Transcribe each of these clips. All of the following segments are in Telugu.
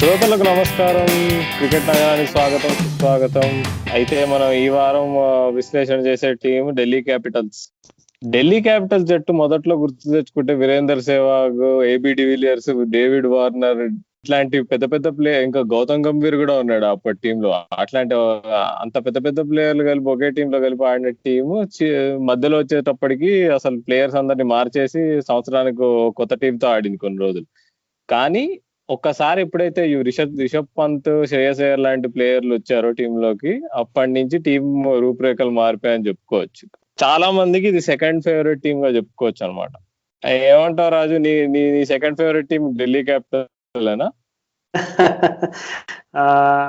శ్రోతలకు నమస్కారం. క్రికెట్ నగరానికి స్వాగతం, సుస్వాగతం. అయితే మనం ఈ వారం విశ్లేషణ చేసే team Delhi Capitals. Delhi Capitals జట్టు మొదట్లో గుర్తు తెచ్చుకుంటే Virender Sehwag, AB de Villiers, David Warner ఇట్లాంటి పెద్ద పెద్ద ప్లేయర్, ఇంకా గౌతమ్ గంభీర్ కూడా ఉన్నాడు అప్పటి టీంలో. అట్లాంటి అంత పెద్ద పెద్ద ప్లేయర్లు కలిపి ఒకే టీంలో కలిపి ఆడిన టీము మధ్యలో వచ్చేటప్పటికి అసలు ప్లేయర్స్ అందరినీ మార్చేసి సంవత్సరానికి కొత్త టీంతో ఆడింది కొన్ని రోజులు. కానీ ఒక్కసారి ఎప్పుడైతే ఈ రిషబ్ పంత్, శ్రేయస్ అయ్యర్ లాంటి ప్లేయర్లు వచ్చారో టీంలోకి, అప్పటి నుంచి టీం రూపురేఖలు మారిపోయాయని చెప్పుకోవచ్చు. చాలా మందికి ఇది సెకండ్ ఫేవరెట్ టీమ్ గా చెప్పుకోవచ్చు అనమాట. ఏమంటావు రాజు? నీ నీ second favourite team Delhi Capitals?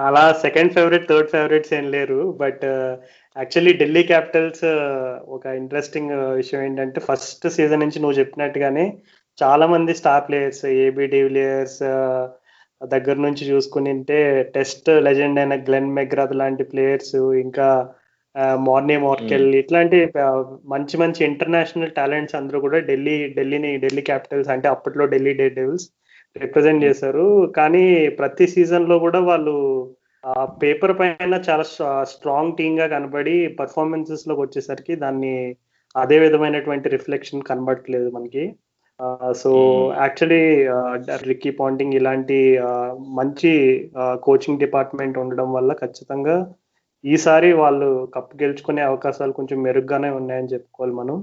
అలా సెకండ్ ఫేవరెట్, థర్డ్ ఫేవరెట్స్ ఏం లేరు. బట్ యాక్చువల్లీ ఢిల్లీ క్యాపిటల్స్ ఒక ఇంట్రెస్టింగ్ విషయం ఏంటంటే, ఫస్ట్ సీజన్ నుంచి నువ్వు చెప్పినట్టుగానే చాలా మంది స్టార్ ప్లేయర్స్, ఏబీ డివిలియర్స్ దగ్గర నుంచి చూసుకుంటే టెస్ట్ లెజెండ్ అయిన గ్లెన్ మెగ్రాత్ లాంటి ప్లేయర్స్, ఇంకా మార్నే మార్కెల్, ఇట్లాంటి మంచి మంచి ఇంటర్నేషనల్ టాలెంట్స్ అందరూ కూడా ఢిల్లీ క్యాపిటల్స్ అంటే అప్పట్లో ఢిల్లీ డేర్ డెవిల్స్ రిప్రజెంట్ చేశారు. కానీ ప్రతి సీజన్ లో కూడా వాళ్ళు పేపర్ పైన చాలా స్ట్రాంగ్ టీమ్ గా కనబడి పర్ఫార్మెన్సెస్ లోకి వచ్చేసరికి దాన్ని అదే విధమైనటువంటి రిఫ్లెక్షన్ కనబడట్లేదు మనకి. సో యాక్చువల్లీ రిక్కీ పాంటింగ్ ఇలాంటి మంచి కోచింగ్ డిపార్ట్మెంట్ ఉండడం వల్ల ఖచ్చితంగా ఈసారి వాళ్ళు కప్ గెలుచుకునే అవకాశాలు కొంచెం మెరుగ్గానే ఉన్నాయని చెప్పుకోవాలి మనం.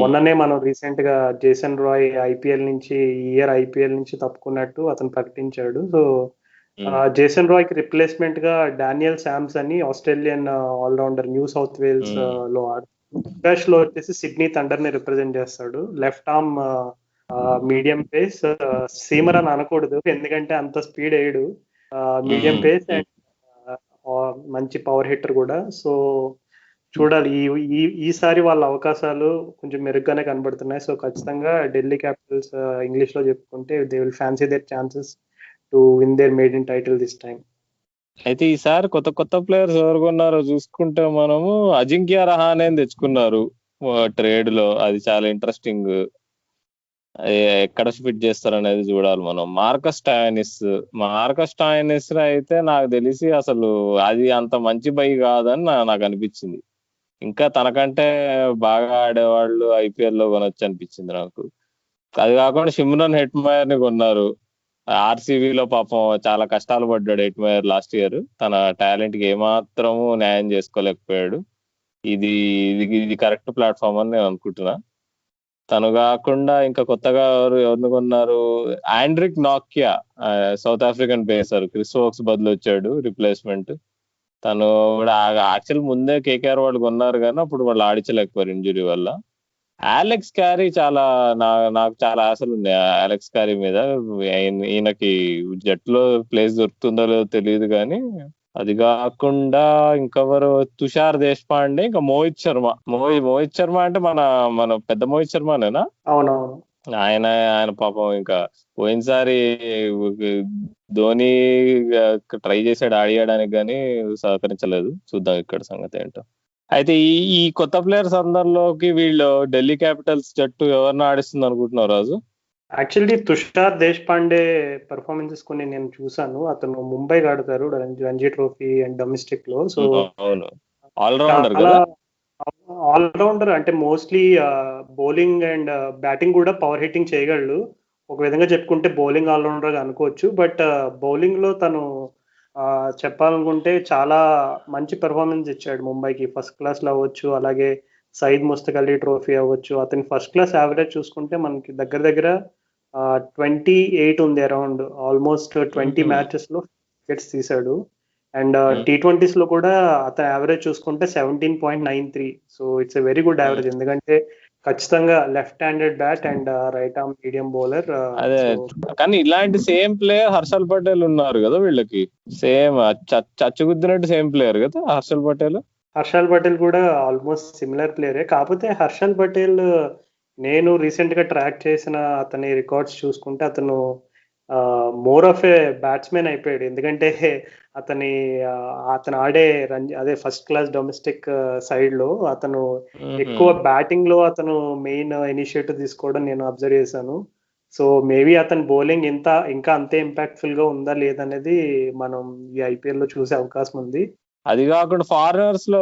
మొన్ననే మనం రీసెంట్ గా జేసన్ రాయ్ ఐపీఎల్ నుంచి, ఐపీఎల్ నుంచి తప్పుకున్నట్టు అతను ప్రకటించాడు. సో జేసన్ రాయ్ కి రిప్లేస్మెంట్ గా డానియల్ శామ్స్ అని Australian all rounder New South Wales లో ఆడారు. లో వచ్చేసి సిడ్నీ థండర్ ని రిప్రజెంట్ చేస్తాడు. Left arm medium pace, seamer అని అనకూడదు ఎందుకంటే అంత స్పీడ్ వేయడు. మీడియం పేస్ అండ్ మంచి పవర్ హిట్టర్ కూడా. సో చూడాలి, ఈసారి వాళ్ళ అవకాశాలు కొంచెం మెరుగ్గానే కనబడుతున్నాయి. సో ఖచ్చితంగా ఢిల్లీ క్యాపిటల్స్ ఇంగ్లీష్ లో చెప్పుకుంటే they will fancy their chances to win their maiden title this time. అయితే ఈసారి కొత్త కొత్త ప్లేయర్స్ ఎవరు కొన్నారో చూసుకుంటే మనము అజింక్య రహానే తెచ్చుకున్నారు ట్రేడ్ లో. అది చాలా ఇంట్రెస్టింగ్. ఎక్కడ ఫిట్ చేస్తారు అనేది చూడాలి మనం. మార్కస్ స్టాయినిస్ అయితే నాకు తెలిసి అసలు అది అంత మంచి బై కాదని నాకు అనిపించింది. ఇంకా తనకంటే బాగా ఆడేవాళ్ళు ఐపీఎల్ లో కొనొచ్చు అనిపించింది నాకు. అది కాకుండా సిమ్రన్ హెట్మయర్ ని కొన్నారు. ఆర్సీబీలో పాపం చాలా కష్టాలు పడ్డాడు హెట్మయర్ లాస్ట్ ఇయర్. తన టాలెంట్ కి ఏమాత్రము న్యాయం చేసుకోలేకపోయాడు. ఇది ఇది కరెక్ట్ ప్లాట్ఫామ్ అని నేను అనుకుంటున్నా. తను కాకుండా ఇంకా కొత్తగా ఎవరిని కొన్నారు? ఆండ్రిక్ నాక్యా, South African pacer, Chris Woakes బదులు వచ్చాడు రిప్లేస్మెంట్. తను కూడా యాక్చువల్ ముందే కేకేఆర్ వాళ్ళు కొన్నారు కానీ అప్పుడు వాళ్ళు ఆడించలేకపోయారు ఇంజురీ వల్ల. అలెక్స్ క్యారీ నాకు చాలా ఆశలు ఉన్నాయి అలెక్స్ క్యారీ మీద. ఈయనకి జట్టులో ప్లేస్ దొరుకుతుందో లేదో తెలియదు కానీ. అది కాకుండా ఇంకెవరు? తుషార్ దేశపాండే, ఇంకా మోహిత్ శర్మ అంటే మన పెద్ద మోహిత్ శర్మనేనా? అవునవును. ఆయన పాపం ఇంకా పోయినసారి ధోని ట్రై చేశాడు ఆడియడానికి కానీ సహకరించలేదు. చూద్దాం ఇక్కడ సంగతి ఏంటో. అయితే ఈ కొత్త ప్లేయర్స్ అందరిలోకి వీళ్ళు ఢిల్లీ క్యాపిటల్స్ జట్టు ఎవరిని ఆడిస్తుంది అనుకుంటున్నారు రాజు? యాక్చువల్లీ తుషార్ దేశపాండే పర్ఫార్మెన్సెస్ కొన్ని నేను చూసాను. అతను ముంబై ఆడతారు రంజీ ట్రోఫీ అండ్ డొమెస్టిక్ లో. సో అవును, ఆల్రౌండర్ కదా. ఆల్రౌండర్ అంటే మోస్ట్లీ బౌలింగ్ అండ్ బ్యాటింగ్ కూడా పవర్ హిట్టింగ్ చేయగలడు. ఒక విధంగా చెప్పుకుంటే బౌలింగ్ ఆల్రౌండర్ అనుకోవచ్చు. బట్ బౌలింగ్ లో తను చెప్పాలనుకుంటే చాలా మంచి పెర్ఫార్మెన్స్ ఇచ్చాడు ముంబైకి. ఫస్ట్ క్లాస్ లో అవ్వచ్చు, అలాగే సయీద్ ముస్తక్ అలీ ట్రోఫీ అవ్వచ్చు. అతని ఫస్ట్ క్లాస్ యావరేజ్ చూసుకుంటే మనకి దగ్గర 28 ఉంది అరౌండ్. ఆల్మోస్ట్ 20 మ్యాచెస్ లో వికెట్స్ తీశాడు. అండ్ T20s లో కూడా అతని యావరేజ్ చూసుకుంటే 17.93. So it's a very good average. ఎందుకంటే ఖచ్చితంగా left handed bat and right arm medium bowler. అదే, కానీ ఇలాంటి సేమ్ ప్లేయర్ హర్షల్ పటేల్ ఉన్నారు కదా వీళ్ళకి. సేమ్ చచ్చుగుద్దినట్టు సేమ్ ప్లేయర్ కదా హర్షల్ పటేల్ కూడా ఆల్మోస్ట్ సిమిలర్ ప్లేయరే. కాకపోతే హర్షల్ పటేల్ నేను రీసెంట్ గా ట్రాక్ చేసిన అతని రికార్డ్స్ చూసుకుంటే అతను మోర్ ఆఫ్ ఏ బ్యాట్స్మెన్ అయిపోయాడు. ఎందుకంటే అతను ఆడే అదే ఫస్ట్ క్లాస్ డొమెస్టిక్ సైడ్ లో అతను ఎక్కువ బ్యాటింగ్ లో అతను మెయిన్ ఇనిషియేటివ్ తీసుకోవడం నేను అబ్జర్వ్ చేశాను. సో మేబీ అతని బౌలింగ్ ఇంకా అంతే ఇంపాక్ట్ఫుల్ గా ఉందా లేదనేది మనం ఈ ఐపీఎల్ లో చూసే అవకాశం ఉంది. అది కాకుండా ఫారినర్స్ లో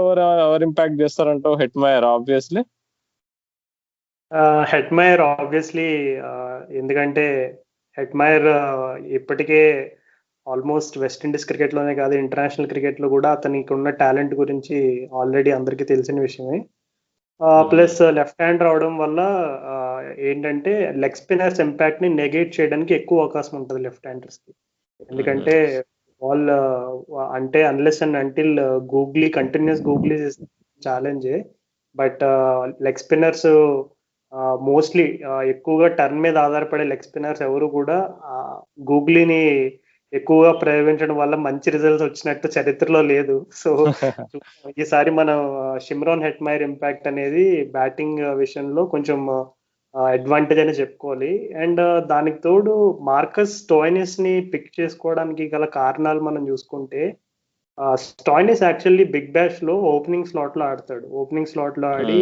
ఎవరు ఇంపాక్ట్ చేస్తారంటావు? Hetmyer obviously. హెట్మయర్ ఆబ్వియస్లీ, ఎందుకంటే హెట్మయర్ ఇప్పటికే ఆల్మోస్ట్ వెస్టిండీస్ క్రికెట్ లోనే కాదు, ఇంటర్నేషనల్ క్రికెట్ లో కూడా అతనికి ఉన్న టాలెంట్ గురించి ఆల్రెడీ అందరికీ తెలిసిన విషయమే. ప్లస్ లెఫ్ట్ హ్యాండ్ రావడం వల్ల ఏంటంటే లెగ్ స్పిన్నర్స్ ఇంపాక్ట్ ని నెగేట్ చేయడానికి ఎక్కువ అవకాశం ఉంటుంది లెఫ్ట్ హ్యాండర్స్ కి. ఎందుకంటే బాల్ అంటే unless and until continues googly ఛాలెంజే. బట్ లెగ్ స్పిన్నర్స్ మోస్ట్లీ ఎక్కువగా టర్న్ మీద ఆధారపడే లెగ్ స్పిన్నర్స్ ఎవరు కూడా గూగ్లీని ఎక్కువగా ప్రయోగించడం వల్ల మంచి రిజల్ట్స్ వచ్చినట్టు చరిత్రలో లేదు. సో ఈసారి మనం షిమ్రాన్ హెట్మైర్ ఇంపాక్ట్ అనేది బ్యాటింగ్ విషయంలో కొంచెం అడ్వాంటేజ్ అని చెప్పుకోవాలి. అండ్ దానికి తోడు మార్కస్ స్టోయినిస్ ని పిక్ చేసుకోవడానికి గల కారణాలు మనం చూసుకుంటే, స్టోయినిస్ యాక్చువల్లీ బిగ్ బ్యాష్ లో ఓపెనింగ్ స్లాట్ లో ఆడతాడు. ఓపెనింగ్ స్లాట్ లో ఆడి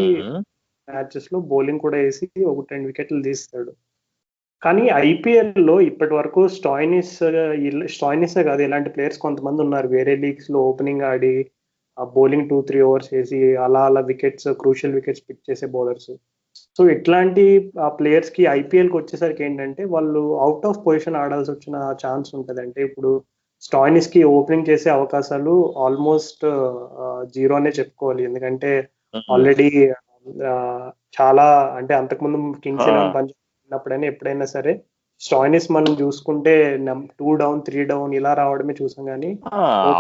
మ్యాచెస్ లో బౌలింగ్ కూడా వేసి 1-2 వికెట్లు తీస్తాడు. కానీ ఐపీఎల్ లో ఇప్పటి వరకు స్టాయినిస్ కాదు, ఇలాంటి ప్లేయర్స్ కొంతమంది ఉన్నారు వేరే లీగ్స్ లో ఓపెనింగ్ ఆడి బౌలింగ్ 2-3 ఓవర్స్ వేసి అలా వికెట్స్, క్రూషియల్ వికెట్స్ పిక్ చేసే బౌలర్స్. సో ఇట్లాంటి ప్లేయర్స్ కి ఐపీఎల్ కి వచ్చేసరికి ఏంటంటే వాళ్ళు అవుట్ ఆఫ్ పొజిషన్ ఆడాల్సి వచ్చిన ఛాన్స్ ఉంటుంది. అంటే ఇప్పుడు స్టాయినిస్ కి ఓపెనింగ్ చేసే అవకాశాలు ఆల్మోస్ట్ జీరోనే చెప్పుకోవాలి. ఎందుకంటే ఆల్రెడీ చాలా, అంటే అంతకుముందు కింగ్స్ 11 పంజాబ్ ఉన్నప్పుడైనా ఎప్పుడైనా సరే స్టాయినిస్ మనం చూసుకుంటే 2 డౌన్ 3 డౌన్ ఇలా రావడమే చూసాం. కానీ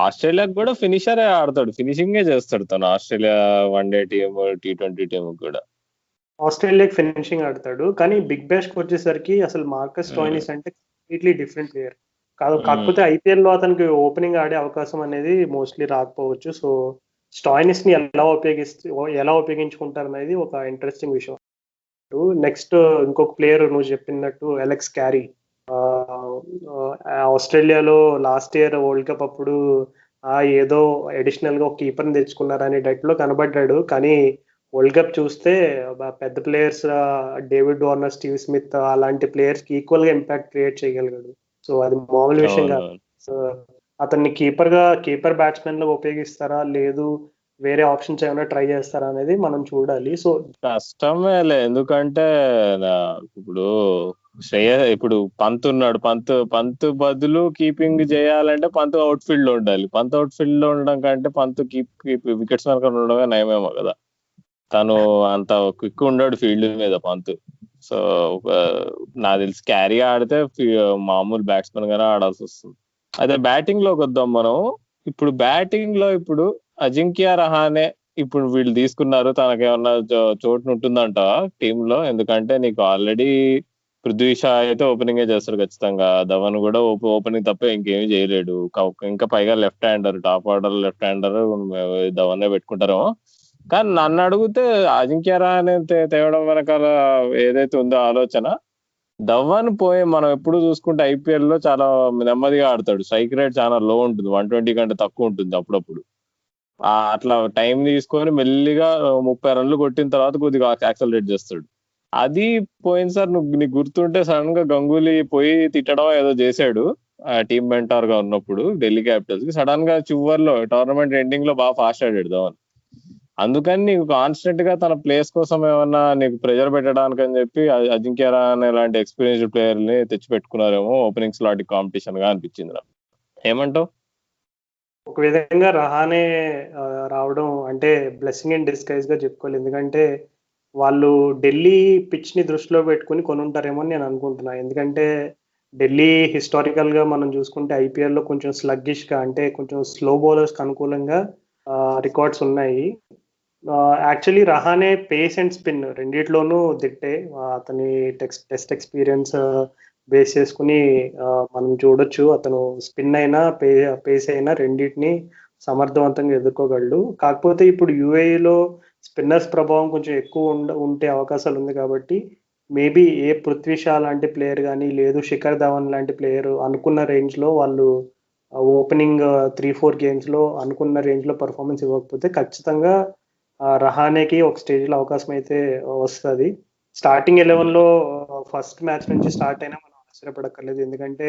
ఆస్ట్రేలియాకి కూడా ఫినిషరే ఆడతాడు, ఫినిషింగే చేస్తాడు తను. Australia one day team, T20 team కూడా ఆస్ట్రేలియాకి ఫినిషింగ్ ఆడతాడు. కానీ బిగ్ బ్యాష్ కి వచ్చేసరికి అసలు మార్కస్ స్టాయినిస్ అంటే కంప్లీట్లీ డిఫరెంట్ ప్లేయర్ కాకపోతే ఐపీఎల్ లో అతనికి ఓపెనింగ్ ఆడే అవకాశం అనేది మోస్ట్లీ రాకపోవచ్చు. సో స్టాయినిస్ ని ఎలా ఉపయోగించుకుంటారు అనేది ఒక ఇంట్రెస్టింగ్ విషయం. నెక్స్ట్ ఇంకొక ప్లేయర్ నువ్వు చెప్పినట్టు అలెక్స్ క్యారీ. ఆస్ట్రేలియాలో లాస్ట్ ఇయర్ వరల్డ్ కప్ అప్పుడు ఏదో అడిషనల్ గా ఒక కీపర్ని తెచ్చుకున్నారని డెట్ లో కనబడ్డాడు. కానీ వరల్డ్ కప్ చూస్తే పెద్ద players David Warner, Steve Smith అలాంటి ప్లేయర్స్ కి ఈక్వల్ గా ఇంపాక్ట్ క్రియేట్ చేయగలిగాడు. సో అది మామూలు విషయం కాదు. సో అతన్ని కీపర్ బ్యాట్స్మెన్ లో ఉపయోగిస్తారా లేదు వేరే ఆప్షన్స్ ఏమైనా ట్రై చేస్తారా అనేది మనం చూడాలి. సో కష్టమేలే, ఎందుకంటే ఇప్పుడు పంత్ ఉన్నాడు. పంత్ బదులు కీపింగ్ చేయాలంటే పంత్ అవుట్ ఫీల్డ్ లో ఉండాలి. పంత్ అవుట్ ఫీల్డ్ లో ఉండడం కంటే పంత్ వికెట్స్ వెనక ఉండడమే నయమేమో కదా. తను అంత క్విక్ ఉండడు ఫీల్డ్ మీద పంత్. సో నాకు తెలిసి క్యారీ ఆడితే మామూలు బ్యాట్స్మెన్ గానే ఆడాల్సి వస్తుంది. అదే బ్యాటింగ్ లోకి వద్దాం మనం. ఇప్పుడు బ్యాటింగ్ లో అజింక్య రహానే ఇప్పుడు వీళ్ళు తీసుకున్నారు, తనకేమన్నా చోటు ఉంటుందంట టీమ్ లో? ఎందుకంటే నీకు ఆల్రెడీ పృథ్వీ షా అయితే ఓపెనింగే చేస్తాడు ఖచ్చితంగా. ధవన్ కూడా ఓపెనింగ్ తప్ప ఇంకేమీ చేయలేడు. ఇంకా పైగా left hander, top order left hander ధవన్నే పెట్టుకుంటారేమో. కానీ నన్ను అడిగితే అజింక్య రహానే తేవడం వెనకాల ఏదైతే ఉందో ఆలోచన, ధవన్ మనం ఎప్పుడు చూసుకుంటే ఐపీఎల్ లో చాలా నెమ్మదిగా ఆడతాడు. స్ట్రైక్ రేట్ చాలా లో ఉంటుంది, 120 కంటే తక్కువ ఉంటుంది అప్పుడప్పుడు. అట్లా టైం తీసుకొని మెల్లిగా 30 రన్లు కొట్టిన తర్వాత కొద్దిగా యాక్సలరేట్ చేస్తాడు. అది పోయినసారి నీకు గుర్తుంటే సడన్ గా గంగూలీ పోయి తిట్టడం ఏదో చేశాడు టీమ్ మెంటార్ గా ఉన్నప్పుడు ఢిల్లీ క్యాపిటల్స్ కి. సడన్ గా చివర్లో టోర్నమెంట్ ఎండింగ్ లో బాగా ఫాస్ట్ ఆడాడు ధవన్. అందుకని నీకు కాన్స్టెంట్ గా తన ప్లేస్ కోసం ఏమన్నా నీకు ప్రెజర్ పెట్టడానికి అని చెప్పి అజింక్య రహానే లాంటి ఎక్స్పీరియన్స్డ్ ప్లేయర్ ని తెచ్చి పెట్టుకున్నారేమో ఓపెనింగ్ స్లాట్ కాంపిటీషన్ గా అనిపించింది నాకు. ఏమంటావు? ఒక విధంగా రహానే రావడం అంటే బ్లెస్సింగ్ ఇన్ డిస్గైజ్ గా చెప్పుకోవాలి. ఎందుకంటే వాళ్ళు ఢిల్లీ పిచ్ ని దృష్టిలో పెట్టుకుని కొనుంటారేమో అని నేను అనుకుంటున్నా. ఎందుకంటే ఢిల్లీ హిస్టారికల్ గా మనం చూసుకుంటే ఐపీఎల్ లో కొంచెం స్లగ్గిష్ గా, అంటే కొంచెం స్లో బౌలర్స్ కి అనుకూలంగా రికార్డ్స్ ఉన్నాయి. Actually Rahane pace and spin రెండిట్లోనూ దిట్టే. అతని టెస్ట్ ఎక్స్పీరియన్స్ బేస్ చేసుకుని మనం చూడొచ్చు, అతను స్పిన్ అయినా పేస్ అయినా రెండింటిని సమర్థవంతంగా ఎదుర్కోగలడు. కాకపోతే ఇప్పుడు యూఏఈలో స్పిన్నర్స్ ప్రభావం కొంచెం ఎక్కువ ఉండే అవకాశాలు ఉంది. కాబట్టి మేబీ పృథ్వీ షా లాంటి ప్లేయర్ కానీ లేదు శిఖర్ ధవన్ లాంటి ప్లేయర్ అనుకున్న రేంజ్ లో వాళ్ళు ఓపెనింగ్ 3-4 గేమ్స్ లో అనుకున్న రేంజ్ లో పర్ఫార్మెన్స్ ఇవ్వకపోతే ఖచ్చితంగా రహానేకి ఒక స్టేజ్ లో అవకాశం అయితే వస్తుంది. స్టార్టింగ్ 11 లో ఫస్ట్ మ్యాచ్ నుంచి స్టార్ట్ అయినా మనం ఆశ్చర్యపడక్కర్లేదు. ఎందుకంటే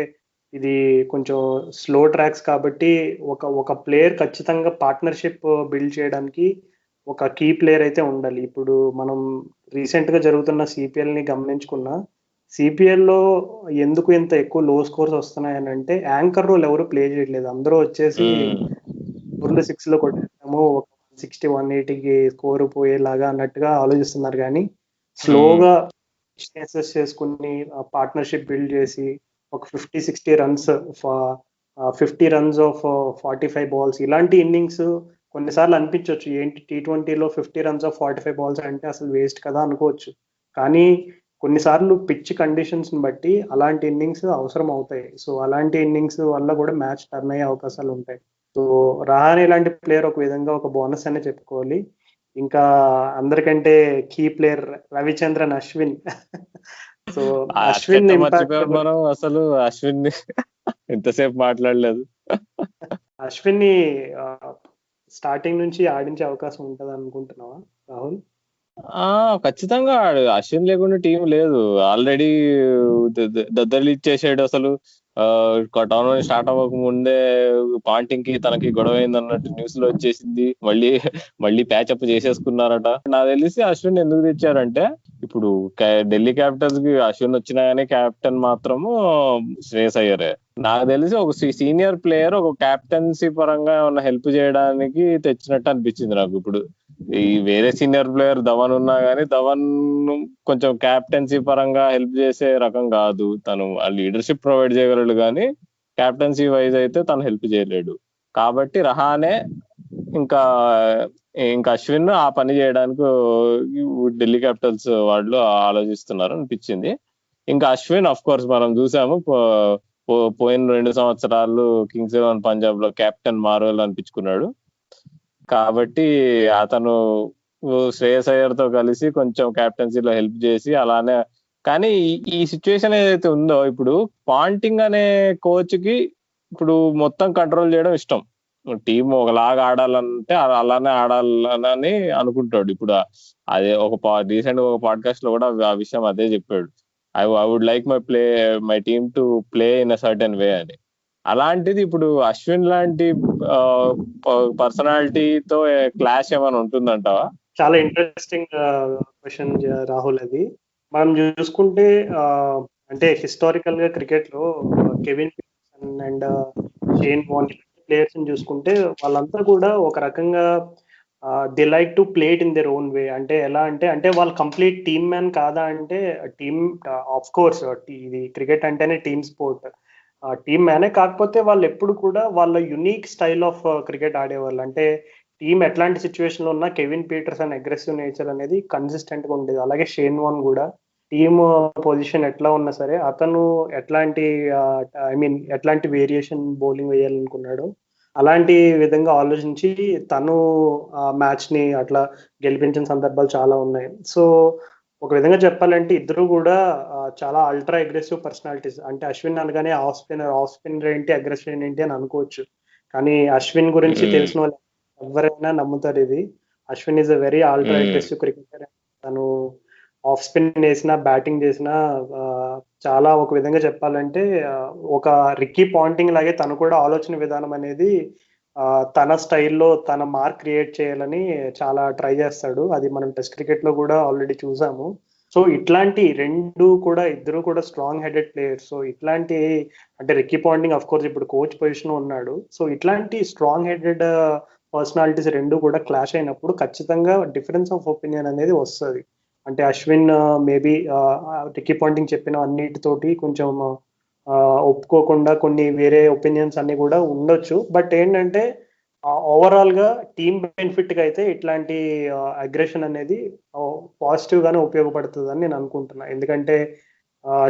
ఇది కొంచెం స్లో ట్రాక్స్ కాబట్టి ఒక ప్లేయర్ ఖచ్చితంగా పార్ట్నర్షిప్ బిల్డ్ చేయడానికి ఒక కీ ప్లేయర్ అయితే ఉండాలి. ఇప్పుడు మనం రీసెంట్ గా జరుగుతున్న సిపిఎల్ ని గమనించుకున్నా, సిపిఎల్ లో ఎందుకు ఇంత ఎక్కువ లో స్కోర్స్ వస్తున్నాయని అంటే యాంకర్ రోల్ ఎవరు ప్లే చేయట్లేదు. అందరూ వచ్చేసి 4-6 లో కొట్టేస్తాము, 160-180కి స్కోర్ పోయేలాగా అన్నట్టుగా ఆలోచిస్తున్నారు. కానీ స్లోగా చేసుకుని పార్ట్నర్షిప్ బిల్డ్ చేసి ఒక 50-60 రన్స్, 50 రన్స్ ఆఫ్ 45 బాల్స్, ఇలాంటి ఇన్నింగ్స్ కొన్నిసార్లు అనిపించవచ్చు ఏంటి T20లో 50 రన్స్ ఆఫ్ 45 బాల్స్ అంటే అసలు వేస్ట్ కదా అనుకోవచ్చు. కానీ కొన్నిసార్లు పిచ్ కండిషన్స్ ని బట్టి అలాంటి ఇన్నింగ్స్ అవసరం అవుతాయి. సో అలాంటి ఇన్నింగ్స్ వల్ల కూడా మ్యాచ్ టర్న్ అయ్యే అవకాశాలు ఉంటాయి. సో రహానే లాంటి ప్లేయర్ ఒక విధంగా ఒక బోనస్ అనే చెప్పుకోవాలి. ఇంకా అందరికంటే key player Ravichandran Ashwin. So Ashwin impact మనం అసలు అశ్విన్ ఇంతసేపు మాట్లాడలేదు. అశ్విన్ ని స్టార్టింగ్ నుంచి ఆడించే అవకాశం ఉంటది అనుకుంటున్నావా రాహుల్? ఖచ్చితంగా అశ్విన్ లేకుండా టీం లేదు. ఆల్రెడీ దద్దలు ఇచ్చేసాడు. అసలు టోర్నమెంట్ స్టార్ట్ అవ్వక ముందే పాంటింగ్ కి తనకి గొడవ అయింది అన్నట్టు న్యూస్ లో వచ్చేసింది. మళ్ళీ ప్యాచప్ చేసేసుకున్నారట. నాకు తెలిసి అశ్విన్ ఎందుకు తెచ్చారంటే, ఇప్పుడు ఢిల్లీ క్యాపిటల్స్ కి అశ్విన్ వచ్చినా గానీ క్యాప్టెన్ మాత్రము శ్రేయస్ అయ్యరే. నాకు తెలిసి ఒక సీనియర్ ప్లేయర్ ఒక క్యాప్టెన్సీ పరంగా ఏమన్నా హెల్ప్ చేయడానికి తెచ్చినట్టు అనిపించింది నాకు. ఇప్పుడు ఈ వేరే సీనియర్ ప్లేయర్ ధవన్ ఉన్నా గానీ ధవన్ కొంచెం క్యాప్టెన్సీ పరంగా హెల్ప్ చేసే రకం కాదు. తను లీడర్షిప్ ప్రొవైడ్ చేయగలడు కానీ క్యాప్టెన్సీ వైజ్ అయితే తను హెల్ప్ చేయలేడు. కాబట్టి రహానే ఇంకా అశ్విన్ ఆ పని చేయడానికి ఢిల్లీ క్యాపిటల్స్ వాళ్ళు ఆలోచిస్తున్నారు అనిపించింది. ఇంకా అశ్విన్ అఫ్ కోర్స్ మనం చూసాము పోయిన 2 సంవత్సరాలు కింగ్స్ 11 పంజాబ్ లో కెప్టెన్ మార్వెల్ అనిపించుకున్నాడు. కాబట్టి అతను శ్రేయస్ అయ్యర్ తో కలిసి కొంచెం కెప్టెన్సీలో హెల్ప్ చేసి అలానే. కానీ ఈ సిచ్యువేషన్ ఏదైతే ఉందో, ఇప్పుడు పాంటింగ్ అనే కోచ్ కి ఇప్పుడు మొత్తం కంట్రోల్ చేయడం ఇష్టం. టీం ఒకలాగా ఆడాలంటే అలానే ఆడాలని అనుకుంటాడు. ఇప్పుడు అదే రీసెంట్ ఒక పాడ్కాస్ట్ లో కూడా ఆ విషయం అదే చెప్పాడు. I would like my team to play in a certain way అని. అలాంటిది ఇప్పుడు అశ్విన్ లాంటి పర్సనాలిటీతో క్లాష్ ఏమైనా ఉంటుందంటావా? చాలా ఇంట్రెస్టింగ్ క్వశ్చన్ రాహుల్. అది మనం చూసుకుంటే అంటే హిస్టారికల్ గా క్రికెట్ లో Kevin Pietersen and Shane Warne players ని చూసుకుంటే వాళ్ళంతా కూడా ఒక రకంగా they like to play it in their own way. అంటే ఎలా అంటే వాళ్ళు కంప్లీట్ టీమ్ మ్యాన్ కాదా అంటే టీమ్ ఆఫ్ కోర్స్ ఇది క్రికెట్ అంటేనే టీమ్ స్పోర్ట్, టీమ్ మ్యానే. కాకపోతే వాళ్ళు ఎప్పుడు కూడా వాళ్ళ యునిక్ స్టైల్ ఆఫ్ క్రికెట్ ఆడేవాళ్ళు. అంటే టీమ్ ఎట్లాంటి సిచ్యువేషన్ లో ఉన్నా కెవిన్ పీటర్సన్ అగ్రెసివ్ నేచర్ అనేది కన్సిస్టెంట్ గా ఉండేది. అలాగే షేన్ వార్న్ కూడా టీమ్ పొజిషన్ ఎట్లా ఉన్నా సరే అతను ఎట్లాంటి వేరియేషన్ బౌలింగ్ వేయాలనుకున్నాడు అలాంటి విధంగా ఆలోచించి తను మ్యాచ్ ని అట్లా గెలిపించిన సందర్భాలు చాలా ఉన్నాయి. సో ఒక విధంగా చెప్పాలంటే ఇద్దరు కూడా చాలా అల్ట్రా అగ్రెసివ్ పర్సనాలిటీస్. అంటే అశ్విన్ అనగానే ఆఫ్ స్పిన్నర్ ఏంటి, అగ్రెసివ్ ఏంటి అని అనుకోవచ్చు. కానీ అశ్విన్ గురించి తెలిసిన వాళ్ళు ఎవరైనా నమ్ముతారు ఇది. Ashwin is a very ultra aggressive cricketer. తను ఆఫ్ స్పిన్ వేసినా బ్యాటింగ్ చేసినా చాలా ఒక విధంగా చెప్పాలంటే ఒక రిక్కీ పాంటింగ్ లాగే తను కూడా ఆలోచన విధానం అనేది తన స్టైల్లో తన మార్క్ క్రియేట్ చేయాలని చాలా ట్రై చేస్తాడు. అది మనం టెస్ట్ క్రికెట్ లో కూడా ఆల్రెడీ చూసాము. సో ఇట్లాంటి ఇద్దరు కూడా స్ట్రాంగ్ హెడెడ్ ప్లేయర్స్. సో ఇట్లాంటి అంటే రిక్కీ పాంటింగ్ అఫ్ కోర్స్ ఇప్పుడు కోచ్ పొజిషన్ ఉన్నాడు. సో ఇట్లాంటి స్ట్రాంగ్ హెడెడ్ పర్సనాలిటీస్ రెండు కూడా క్లాష్ అయినప్పుడు ఖచ్చితంగా డిఫరెన్స్ ఆఫ్ ఒపీనియన్ అనేది వస్తుంది. అంటే అశ్విన్ మేబీ రిక్కీ పాంటింగ్ చెప్పిన అన్నిటితోటి కొంచెం ఒప్పుకోకుండా కొన్ని వేరే ఒపీనియన్స్ అన్ని కూడా ఉండొచ్చు. బట్ ఏంటంటే ఓవరాల్ గా టీమ్ బెనిఫిట్ గా అయితే ఇట్లాంటి అగ్రెషన్ అనేది పాజిటివ్ గానే ఉపయోగపడుతుంది అని నేను అనుకుంటున్నా. ఎందుకంటే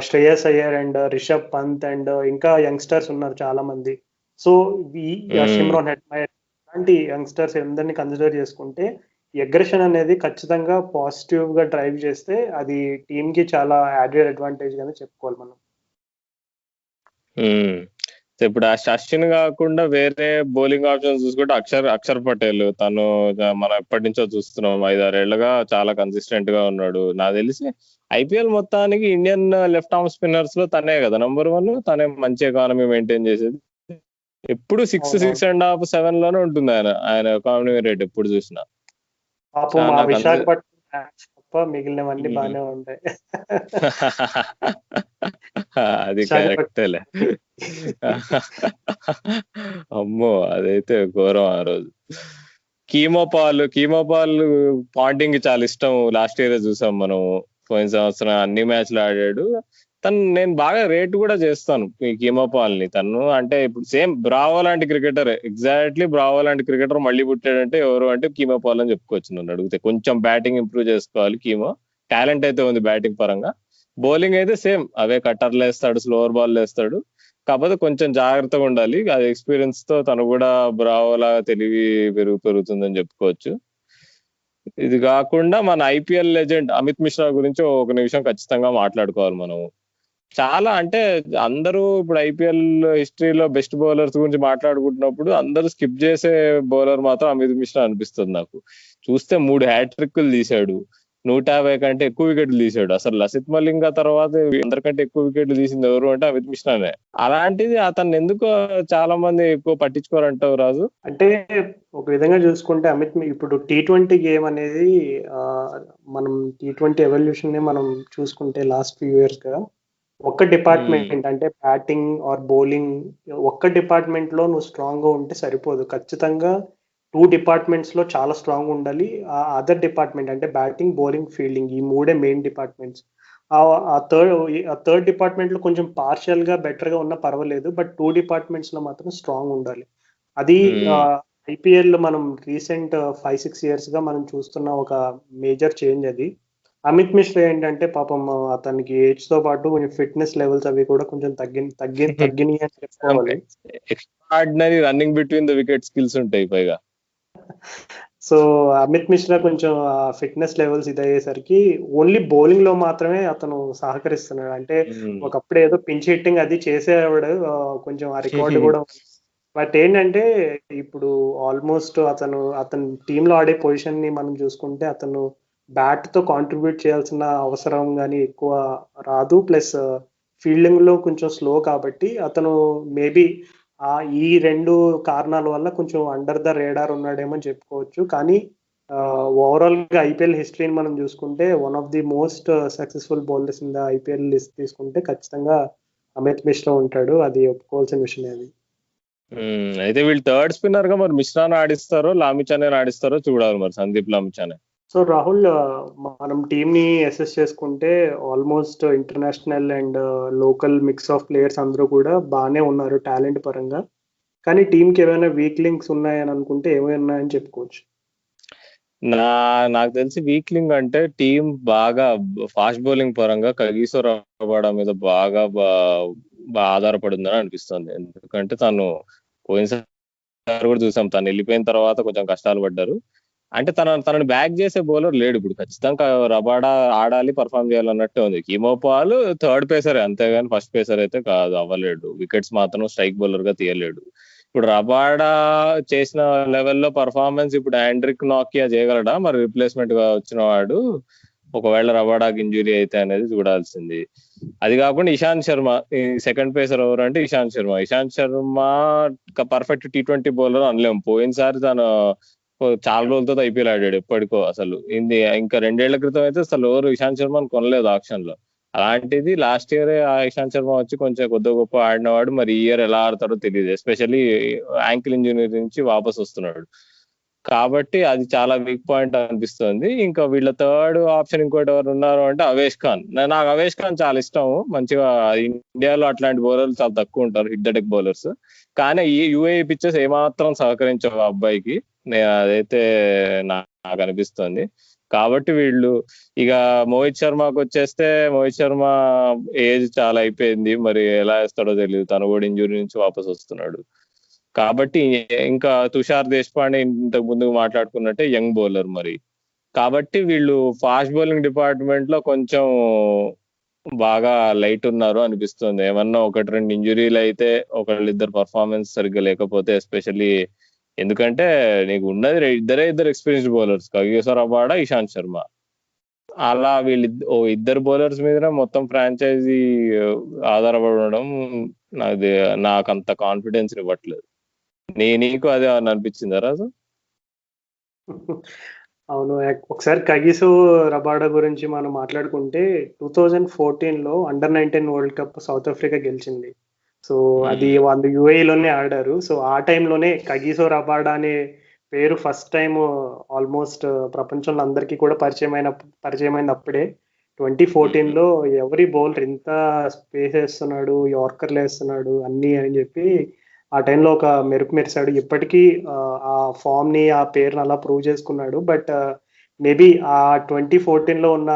శ్రేయస్ అయ్యర్ అండ్ రిషబ్ పంత్ అండ్ ఇంకా యంగ్స్టర్స్ ఉన్నారు చాలా మంది. సో షిమ్రాన్ హెట్మైర్ లాంటి యంగ్స్టర్స్ అందరినీ కన్సిడర్ చేసుకుంటే అగ్రెషన్ అనేది ఖచ్చితంగా పాజిటివ్ గా డ్రైవ్ చేస్తే అది టీమ్ కి చాలా యాడెడ్ అడ్వాంటేజ్ గానే చెప్పుకోవాలి మనం. ఇప్పుడు ఆ అశ్విన్ కాకుండా వేరే బౌలింగ్ ఆప్షన్స్ చూసుకుంటే అక్షర్ పటేల్, తను మనం ఎప్పటి నుంచో చూస్తున్నాం, 5-6 ఏళ్లుగా చాలా కన్సిస్టెంట్ గా ఉన్నాడు. నాకు తెలిసి ఐపీఎల్ మొత్తానికి ఇండియన్ లెఫ్ట్ ఆర్మ్ స్పిన్నర్స్ లో తనే కదా నంబర్ 1. తనే మంచి ఎకానమీ మెయింటైన్ చేసేది. ఎప్పుడు 6, 6.5, 7 లోనే ఉంటుంది ఆయన ఎకానమీ రేట్ ఎప్పుడు చూసినా. పాపం మా విశాఖపట్నం మ్యాచ్ తప్ప మిగిలినవన్నీ బాగానే ఉంటాయి. అది కరెక్టేలే. అమ్మో అదైతే ఘోరం ఆ రోజు. కీమోపాల్ పాంటింగ్ చాలా ఇష్టం. లాస్ట్ ఇయర్ చూసాం మనం. పోయిన సంవత్సరం అన్ని మ్యాచ్లు ఆడాడు. నేను బాగా రేట్ కూడా చేస్తాను ఈ కీమోపాల్ ని. తను అంటే ఇప్పుడు సేమ్ బ్రావో లాంటి క్రికెటర్, ఎగ్జాక్ట్లీ బ్రావో లాంటి క్రికెటర్ మళ్ళీ పుట్టాడంటే ఎవరు అంటే కీమోపాల్ అని చెప్పుకోవచ్చు. నన్ను అడిగితే కొంచెం బ్యాటింగ్ ఇంప్రూవ్ చేసుకోవాలి. కీమో టాలెంట్ అయితే ఉంది బ్యాటింగ్ పరంగా. బౌలింగ్ అయితే సేమ్ అవే కట్టర్లు వేస్తాడు, స్లోవర్ బాల్ వేస్తాడు. కాకపోతే కొంచెం జాగ్రత్తగా ఉండాలి. అది ఎక్స్పీరియన్స్ తో తను కూడా బ్రావో లాగా తెలివి పెరుగుతుందని చెప్పుకోవచ్చు. ఇది కాకుండా మన ఐపీఎల్ లెజెండ్ అమిత్ మిశ్రా గురించి ఒక నిమిషం ఖచ్చితంగా మాట్లాడుకోవాలి మనం. చాలా అంటే అందరూ ఇప్పుడు ఐపీఎల్ హిస్టరీలో బెస్ట్ బౌలర్స్ గురించి మాట్లాడుకుంటున్నప్పుడు అందరూ స్కిప్ చేసే బౌలర్ మాత్రం అమిత్ మిశ్రా అనిపిస్తుంది నాకు. చూస్తే 3 హ్యాట్రిక్లు తీశాడు, 150 కంటే ఎక్కువ వికెట్లు తీశాడు. అసలు లసిత్ మలింగ తర్వాత అందరికంటే ఎక్కువ వికెట్లు తీసింది ఎవరు అంటే అమిత్ మిశ్రానే. అలాంటిది అతన్ని ఎందుకు చాలా మంది ఎక్కువ పట్టించుకోరంటావు రాజు? అంటే ఒక విధంగా చూసుకుంటే ఇప్పుడు T20 గేమ్ అనేది మనం T20 ఎవల్యూషన్ ని మనం చూసుకుంటే లాస్ట్ ఫ్యూ ఇయర్స్ గా ఒక్క డిపార్ట్మెంట్ అంటే బ్యాటింగ్ ఆర్ బౌలింగ్, ఒక్క డిపార్ట్మెంట్ లో నువ్వు స్ట్రాంగ్ గా ఉంటే సరిపోదు. ఖచ్చితంగా 2 డిపార్ట్మెంట్స్ లో చాలా స్ట్రాంగ్ ఉండాలి. ఆ అదర్ డిపార్ట్మెంట్ అంటే బ్యాటింగ్, బౌలింగ్, ఫీల్డింగ్, ఈ 3 మెయిన్ డిపార్ట్మెంట్స్. ఆ థర్డ్ డిపార్ట్మెంట్ లో కొంచెం పార్షియల్ గా బెటర్ గా ఉన్నా పర్వాలేదు, బట్ 2 డిపార్ట్మెంట్స్ లో మాత్రం స్ట్రాంగ్ ఉండాలి. అది ఐపీఎల్ మనం రీసెంట్ 5-6 ఇయర్స్ గా మనం చూస్తున్న ఒక మేజర్ చేంజ్ అది. అమిత్ మిశ్రా ఏంటంటే పాపం అతనికి ఏజ్ తో పాటు కొంచెం ఫిట్నెస్ లెవెల్స్ అవి కూడా కొంచెం తగ్గినాయి అని చెప్పుకోవాలి. Extraordinary running between the wicket skills ఉంటాయి పైగా. సో అమిత్ మిశ్రా కొంచెం ఫిట్నెస్ లెవెల్స్ ఇదయ్యేసరికి ఓన్లీ బౌలింగ్ లో మాత్రమే అతను సహకరిస్తున్నాడు. అంటే ఒకప్పుడు ఏదో పించ్ హిట్టింగ్ అది చేసేవాడు, కొంచెం ఆ రికార్డు కూడా. బట్ ఏంటంటే ఇప్పుడు ఆల్మోస్ట్ అతను టీంలో ఆడే పొజిషన్ ని మనం చూసుకుంటే అతను బ్యాట్ తో కాంట్రిబ్యూట్ చేయాల్సిన అవసరం కానీ ఎక్కువ రాదు. ప్లస్ ఫీల్డింగ్ లో కొంచెం స్లో కాబట్టి అతను మేబీ ఈ 2 కారణాల వల్ల కొంచెం అండర్ ద రేడార్ ఉన్నాడేమో చెప్పుకోవచ్చు. కానీ ఓవరాల్ గా ఐపీఎల్ హిస్టరీని మనం చూసుకుంటే one of the most successful bowlers in the IPL list తీసుకుంటే ఖచ్చితంగా అమిత్ మిశ్రా ఉంటాడు. అది ఒప్పుకోవాల్సిన విషయం. అది అయితే వీళ్ళు థర్డ్ స్పిన్నర్ గా మరి మిశ్రాని ఆడిస్తారో లామిచానే ఆడిస్తారో చూడాలి మరి, సందీప్ లామిచానే. సో రాహుల్, మనం టీమ్ ని అసెస్ చేసుకుంటే almost international and local mix of players అందరూ కూడా బాగానే ఉన్నారు టాలెంట్ పరంగా. కానీ టీంకి ఏమైనా వీక్ లింక్స్ ఉన్నాయని అనుకుంటే ఏమైనా ఉన్నాయని చెప్పుకోవచ్చు? నాకు తెలిసి వీక్ లింక్ అంటే టీం బాగా ఫాస్ట్ బౌలింగ్ పరంగా కగిసో రబాడా మీద బాగా ఆధారపడిందని అనిపిస్తుంది. ఎందుకంటే తను పోయినసారి కూడా చూసాం, తను వెళ్ళిపోయిన తర్వాత కొంచెం కష్టాలు పడ్డారు. అంటే తనని బ్యాక్ చేసే బౌలర్ లేడు ఇప్పుడు. ఖచ్చితంగా రబాడా ఆడాలి, పర్ఫామ్ చేయాలన్నట్టే ఉంది. కీమోపాల్ థర్డ్ పేసరే అంతేగాని ఫస్ట్ పేసర్ అయితే కాదు, అవ్వలేడు. వికెట్స్ మాత్రం స్ట్రైక్ బౌలర్ గా తీయలేడు. ఇప్పుడు రబాడా చేసిన లెవెల్లో పర్ఫార్మెన్స్ ఇప్పుడు ఆండ్రిక్ నాకియా చేయగలడా మరి రిప్లేస్మెంట్ గా వచ్చిన వాడు? ఒకవేళ రబాడాకి ఇంజురీ అయితే అనేది చూడాల్సింది. అది కాకుండా ఇషాంత్ శర్మ సెకండ్ పేసర్ ఎవరు అంటే Ishant Sharma perfect T20 bowler అనలేము. పోయినసారి తను చాలా రోజులతో ఐపీఎల్ ఆడాడు ఎప్పటికో. అసలు ఇంకా 2 ఏళ్ల క్రితం అయితే అసలు ఎవరు ఇషాంత్ శర్మని కొనలేదు ఆక్షన్ లో. అలాంటిది లాస్ట్ ఇయర్ ఆ ఇషాంత్ శర్మ వచ్చి కొంచెం కొద్ది గొప్ప ఆడినవాడు. మరి ఈ ఇయర్ ఎలా ఆడతాడో తెలియదు. ఎస్పెషల్లీ యాంకిల్ ఇంజురీ నుంచి వాపస్ వస్తున్నాడు కాబట్టి అది చాలా వీక్ పాయింట్ అనిపిస్తుంది. ఇంకా వీళ్ళ థర్డ్ ఆప్షన్ ఇంకోటి ఎవరు ఉన్నారు అంటే అవేష్ ఖాన్. నాకు అవేష్ ఖాన్ చాలా ఇష్టం. మంచిగా ఇండియాలో అట్లాంటి బౌలర్లు చాలా తక్కువ ఉంటారు, హిట్ ద డెక్ బౌలర్స్. కానీ ఈ యూఏఈ పిచ్చెస్ ఏమాత్రం సహకరించవు అబ్బాయికి, అదైతే నాకు అనిపిస్తుంది. కాబట్టి వీళ్ళు ఇక మోహిత్ శర్మకు వచ్చేస్తే, మోహిత్ శర్మ ఏజ్ చాలా అయిపోయింది, మరి ఎలా వేస్తాడో తెలియదు. తను కూడా ఇంజురీ నుంచి వాపస్ వస్తున్నాడు కాబట్టి. ఇంకా తుషార్ దేశపాండే ఇంతకు ముందు మాట్లాడుకున్నట్టే యంగ్ బౌలర్ మరి. కాబట్టి వీళ్ళు ఫాస్ట్ బౌలింగ్ డిపార్ట్మెంట్ లో కొంచెం బాగా లైట్ ఉన్నారు అనిపిస్తుంది. ఏమన్నా ఒకటి రెండు ఇంజురీలు అయితే, ఒకళ్ళిద్దరు పర్ఫార్మెన్స్ సరిగ్గా లేకపోతే, ఎస్పెషల్లీ ఎందుకంటే నీకు ఉన్నది ఇద్దరు experienced bowlers, Kagiso Rabada, Ishant Sharma. అలా ఇద్దరు బౌలర్స్ మీద మొత్తం ఫ్రాంచైజీ ఆధారపడడం నాకు అంత కాన్ఫిడెన్స్ ఇవ్వట్లేదు. నీకు అదే అనిపించిందా రాజు? అవును, ఒకసారి కగిసో రబాడా గురించి మనం మాట్లాడుకుంటే 2014లో under nineteen World Cup South Africa గెలిచింది. సో అది వాళ్ళు యుఏఈలోనే ఆడారు. సో ఆ టైంలోనే కగిసో రబాడా అనే పేరు ఫస్ట్ టైం ఆల్మోస్ట్ ప్రపంచంలో అందరికీ కూడా పరిచయమైంది అప్పుడే. 2014లో ఎవరి బౌలర్ ఇంత స్పేస్ వేస్తున్నాడు, యార్కర్లు వేస్తున్నాడు అన్నీ అని చెప్పి ఆ టైంలో ఒక మెరుపు మెరిశాడు. ఇప్పటికీ ఆ ఫామ్ ని, ఆ పేరుని అలా ప్రూవ్ చేసుకున్నాడు. బట్ మేబీ ఆ 2014లో ఉన్న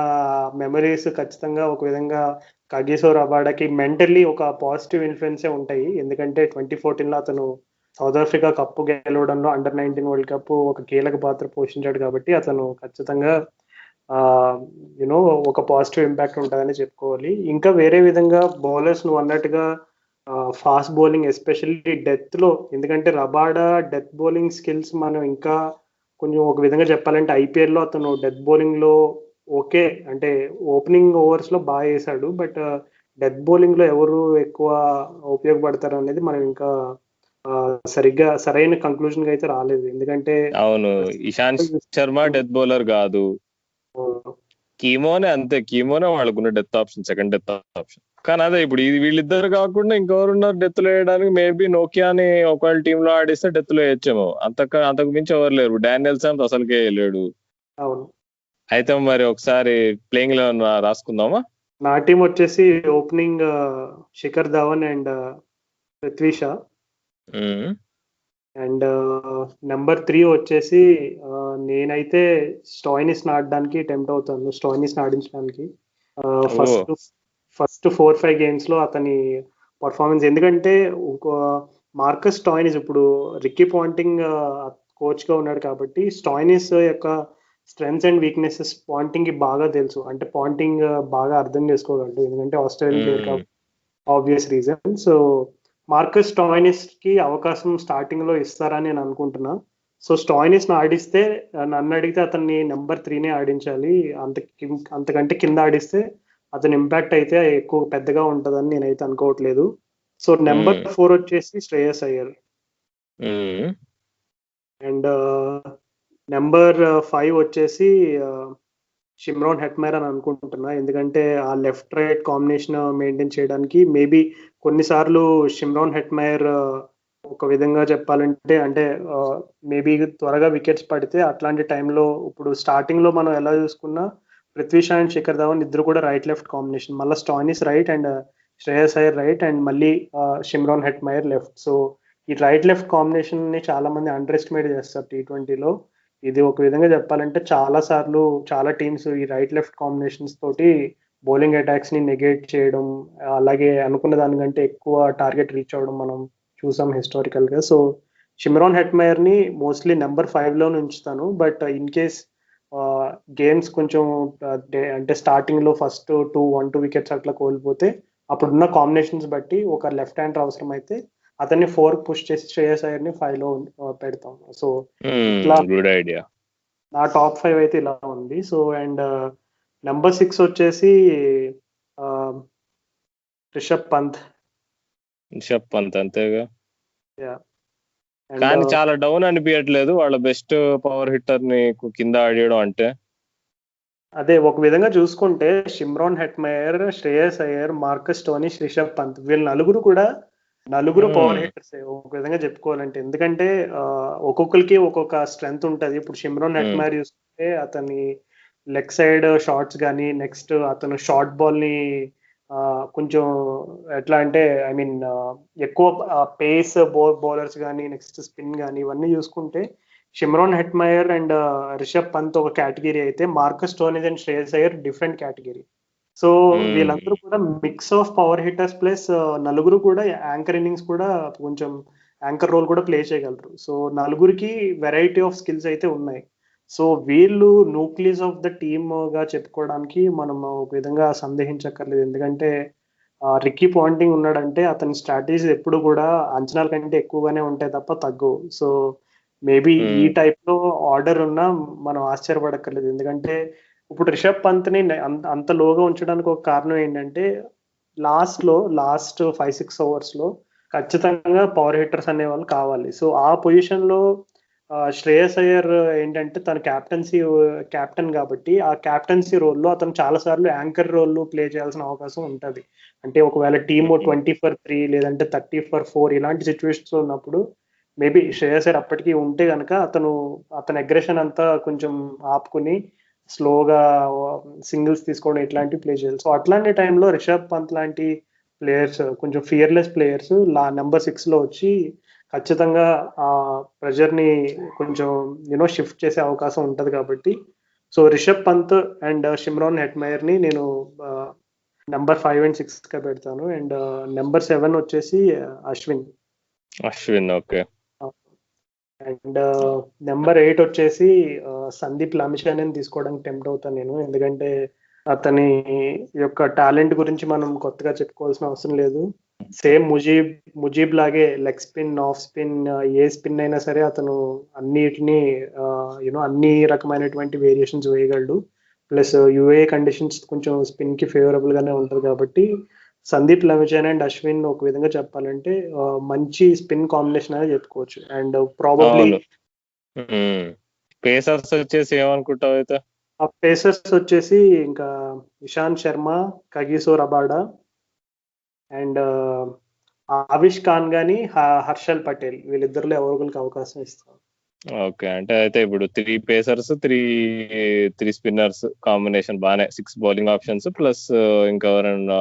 మెమరీస్ ఖచ్చితంగా ఒక విధంగా కగిసో రబాడాకి మెంటల్లీ ఒక పాజిటివ్ ఇన్ఫ్లుయెన్సే ఉంటాయి. ఎందుకంటే 2014లో అతను సౌత్ ఆఫ్రికా కప్పు గెలవడంలో, అండర్-19 వరల్డ్ కప్ ఒక కీలక పాత్ర పోషించాడు కాబట్టి అతను ఖచ్చితంగా యూనో ఒక పాజిటివ్ ఇంపాక్ట్ ఉంటుందని చెప్పుకోవాలి. ఇంకా వేరే విధంగా బౌలర్స్ నువ్వు అన్నట్టుగా ఫాస్ట్ బౌలింగ్ ఎస్పెషల్లీ డెత్ లో, ఎందుకంటే రబాడా డెత్ బౌలింగ్ స్కిల్స్ మనం ఇంకా కొంచెం ఒక విధంగా చెప్పాలంటే ఐపీఎల్ లో అతను డెత్ బౌలింగ్ లో ఓకే అంటే ఓపెనింగ్ ఓవర్స్ లో బాగా వేసాడు. బట్ డెత్ బౌలింగ్ లో ఎవరు ఎక్కువ ఉపయోగపడతారు అనేది మనం ఇంకా సరిగ్గా సరైన కంక్లూజన్ అయితే రాలేదు. ఎందుకంటే అవును, ఇషాంత్ శర్మ డెత్ బౌలర్ కాదు, కీమోనే అంతే. కీమోనే వాళ్ళకున్న death option, second death option. కానీ అదే ఇప్పుడు వీళ్ళిద్దరు కాకుండా ఇంకెవరున్నారు డెత్ లో వేయడానికి? మేబీ నోకియాని ఒకవేళ టీమ్ లో ఆడిస్తే డెత్ లో వేయచ్చేమో, అంతకు మించి ఎవరు లేరు. డానియల్ శామ్స్ అసలుకే వేయలేడు. అవును, అయితే మరి ఒకసారి ప్లేయింగ్ లో రాసుకుందామా? నా టీం వచ్చేసి opening Shikhar Dhawan and Prithvi Shah, and number 3 వచ్చేసి నేనైతే స్టాయినిస్ ఆడడానికి టెంప్ట్ అవుతాను, స్టాయినిస్ ఆడించడానికి. ఫస్ట్ 4-5 గేమ్స్ లో అతని పర్ఫార్మెన్స్, ఎందుకంటే ఒక మార్కస్ స్టాయినిస్ ఇప్పుడు రిక్కీ పాంటింగ్ కోచ్ గా ఉన్నాడు కాబట్టి స్టాయినిస్ యొక్క స్ట్రెంగ్స్ అండ్ వీక్నెసెస్ పాంటింగ్ కి బాగా తెలుసు. అంటే పాంటింగ్ బాగా అర్థం చేసుకోగలడు, ఎందుకంటే ఆస్ట్రేలియన్ ప్లేయర్ కాబట్టి, obvious reason. So Marcus Stoinis కి అవకాశం స్టార్టింగ్ లో ఇస్తారని నేను అనుకుంటున్నా. సో స్టాయినిస్ ఆడిస్తే, నన్ను అడిగితే అతన్ని నెంబర్ 3నే ఆడించాలి. అంతకంటే కింద ఆడిస్తే అతని ఇంపాక్ట్ అయితే ఎక్కువ పెద్దగా ఉంటుందని నేనైతే అనుకోవట్లేదు. సో నెంబర్ 4 వచ్చేసి శ్రేయస్ అయ్యర్, అండ్ నెంబర్ 5 వచ్చేసి షిమ్రాన్ హెట్మైర్ అని అనుకుంటున్నా. ఎందుకంటే ఆ లెఫ్ట్ రైట్ కాంబినేషన్ మెయింటైన్ చేయడానికి మేబీ కొన్నిసార్లు షిమ్రాన్ హెట్మైర్ ఒక విధంగా చెప్పాలంటే అంటే మేబీ త్వరగా వికెట్స్ పడితే అట్లాంటి టైంలో, ఇప్పుడు స్టార్టింగ్ లో మనం ఎలా చూసుకున్నా పృథ్వీ షా అండ్ శిఖర్ ధవన్ ఇద్దరు కూడా రైట్ లెఫ్ట్ కాంబినేషన్, మళ్ళీ Stoinis right and Shreyas Iyer right and మళ్ళీ షిమ్రాన్ హెట్మైర్ లెఫ్ట్. సో ఈ రైట్ లెఫ్ట్ కాంబినేషన్ ని చాలా మంది అండర్ ఎస్టిమేట్ చేస్తారు T20లో. ఇది ఒక విధంగా చెప్పాలంటే చాలా సార్లు చాలా టీమ్స్ ఈ రైట్ లెఫ్ట్ కాంబినేషన్స్ తోటి బౌలింగ్ అటాక్స్ ని నెగేట్ చేయడం, అలాగే అనుకున్న దానికంటే ఎక్కువ టార్గెట్ రీచ్ అవ్వడం మనం చూసాం హిస్టారికల్ గా. సో షిమ్రాన్ హెట్మైర్ ని మోస్ట్లీ నెంబర్ 5 లో ఉంచుతాను. బట్ ఇన్ కేస్ గేమ్స్ కొంచెం అంటే స్టార్టింగ్ లో ఫస్ట్ 1-2 వికెట్స్ అట్లా కోల్పోతే అప్పుడున్న కాంబినేషన్స్ బట్టి ఒక లెఫ్ట్ హ్యాండర్ అవసరం అయితే అతన్ని 4 పుష్ చేసి శ్రేయస్ అయ్యర్ ని 5 లో పెడతాం. సో ఇట్లా గుడ్ ఐడియా. నా టాప్ 5 అయితే ఇలా ఉంది. సో అండ్ నెంబర్ 6 వచ్చేసి రిషబ్ పంత్. అంతేగా, Yeah. కానీ చాలా డౌన్ అనిపించట్లేదు వాళ్ళ బెస్ట్ పవర్ హిట్టర్ ని కింద ఆడేయడం అంటే. అదే ఒక విధంగా చూసుకుంటే Shimron Hetmyer, Shreyas Iyer, Marcus Stoinis, Rishabh Pant వీళ్ళు నలుగురు పవర్ హిట్టర్స్ ఒక విధంగా చెప్పుకోవాలంటే. ఎందుకంటే ఒక్కొక్కరికి ఒక్కొక్క స్ట్రెంగ్త్ ఉంటుంది. ఇప్పుడు షిమ్రాన్ హెట్మైర్ చూసుకుంటే అతని లెగ్ సైడ్ షాట్స్ కానీ, నెక్స్ట్ అతను షార్ట్ బాల్ ని కొంచెం ఎట్లా అంటే ఐ మీన్ ఎక్కువ పేస్ బౌలర్స్ కానీ, నెక్స్ట్ స్పిన్ కానీ ఇవన్నీ చూసుకుంటే Shimron Hetmyer and Rishabh Pant ఒక కేటగిరీ అయితే Marcus Stoinis and Shreyas Iyer different category. So వీళ్ళందరూ కూడా mix of power hitters plus నలుగురు కూడా యాంకర్ ఇన్నింగ్స్ కూడా కొంచెం యాంకర్ రోల్ కూడా ప్లే చేయగలరు. సో నలుగురికి వెరైటీ ఆఫ్ స్కిల్స్ అయితే ఉన్నాయి. సో వీళ్ళు న్యూక్లియస్ ఆఫ్ ద టీమ్ గా చెప్పుకోవడానికి మనం ఒక విధంగా సందేహించక్కర్లేదు. ఎందుకంటే రిక్కీ పాంటింగ్ ఉన్నాడంటే అతని స్ట్రాటజీస్ ఎప్పుడు కూడా అంచనాల కంటే ఎక్కువగానే ఉంటాయి తప్ప తగ్గవు. సో మేబీ ఈ టైప్ లో ఆర్డర్ ఉన్నా మనం ఆశ్చర్యపడక్కర్లేదు. ఎందుకంటే ఇప్పుడు రిషబ్ పంత్ ని అంత లోగా ఉంచడానికి ఒక కారణం ఏంటంటే లాస్ట్ 5-6 ఓవర్స్ లో ఖచ్చితంగా పవర్ హిట్టర్స్ అనే వాళ్ళు కావాలి. సో ఆ పొజిషన్ లో శ్రేయస్ అయ్యర్ ఏంటంటే తన క్యాప్టెన్ కాబట్టి ఆ క్యాప్టెన్సీ రోల్లో అతను చాలా సార్లు యాంకర్ రోల్ ప్లే చేయాల్సిన అవకాశం ఉంటుంది. అంటే ఒకవేళ టీమ్ 20-3 లేదంటే 30-4 ఇలాంటి సిచ్యువేషన్స్ ఉన్నప్పుడు మేబీ శ్రేయస్ అయ్యర్ అప్పటికి ఉంటే కనుక అతని అగ్రెషన్ అంతా కొంచెం ఆపుకుని స్లోగా సింగిల్స్ తీసుకోవడం ఇట్లాంటివి ప్లే చేయాలి. సో అట్లాంటి టైంలో రిషబ్ పంత్ లాంటి ప్లేయర్స్ కొంచెం ఫియర్లెస్ ప్లేయర్స్ నెంబర్ 6 లో వచ్చి ఖచ్చితంగా ఆ ప్రెషర్ ని కొంచెం షిఫ్ట్ చేసే అవకాశం ఉంటది కాబట్టి so Rishabh Pant and Shimron Hetmyer ని నేను నెంబర్ 5 and 6 గా పెడతాను. అండ్ నెంబర్ 7 వచ్చేసి అశ్విన్. ఓకే. అండ్ నెంబర్ 8 వచ్చేసి సందీప్ లమిషానేని తీసుకోవడానికి టెంప్ట్ అవుతాను నేను. ఎందుకంటే అతని యొక్క టాలెంట్ గురించి మనం కొత్తగా చెప్పుకోవాల్సిన అవసరం లేదు. సేమ్ ముజీబ్ లాగే leg spin, of spin, A spin అయినా సరే అతను అన్నిటినీ అన్ని రకమైనటువంటి వేరియేషన్స్ వేయగలడు. ప్లస్ యుఏ కండిషన్స్ కొంచెం స్పిన్ కి ఫేవరబుల్ గానే ఉంటుంది కాబట్టి సందీప్ లమిచాన్ అండ్ అశ్విన్ ఒక విధంగా చెప్పాలంటే మంచి స్పిన్ కాంబినేషన్ అనేది చెప్పుకోవచ్చు. అండ్ ప్రాబబ్లీ పేసర్స్ వచ్చేసి ఏమనుకుంటావు అయితే? ఆ పేసర్స్ వచ్చేసి ఇంకా Ishant Sharma, Kagiso Rabada and Avesh Khan గాని హర్షల్ పటేల్ వీళ్ళిద్దరిలో ఎవరికి అవకాశం ఇస్తాం. ఓకే, అంటే అయితే ఇప్పుడు 3 పేసర్స్ 3 స్పిన్నర్స్ కాంబినేషన్ బాగానే 6 బౌలింగ్ ఆప్షన్స్ ప్లస్ ఇంకెవరైనా.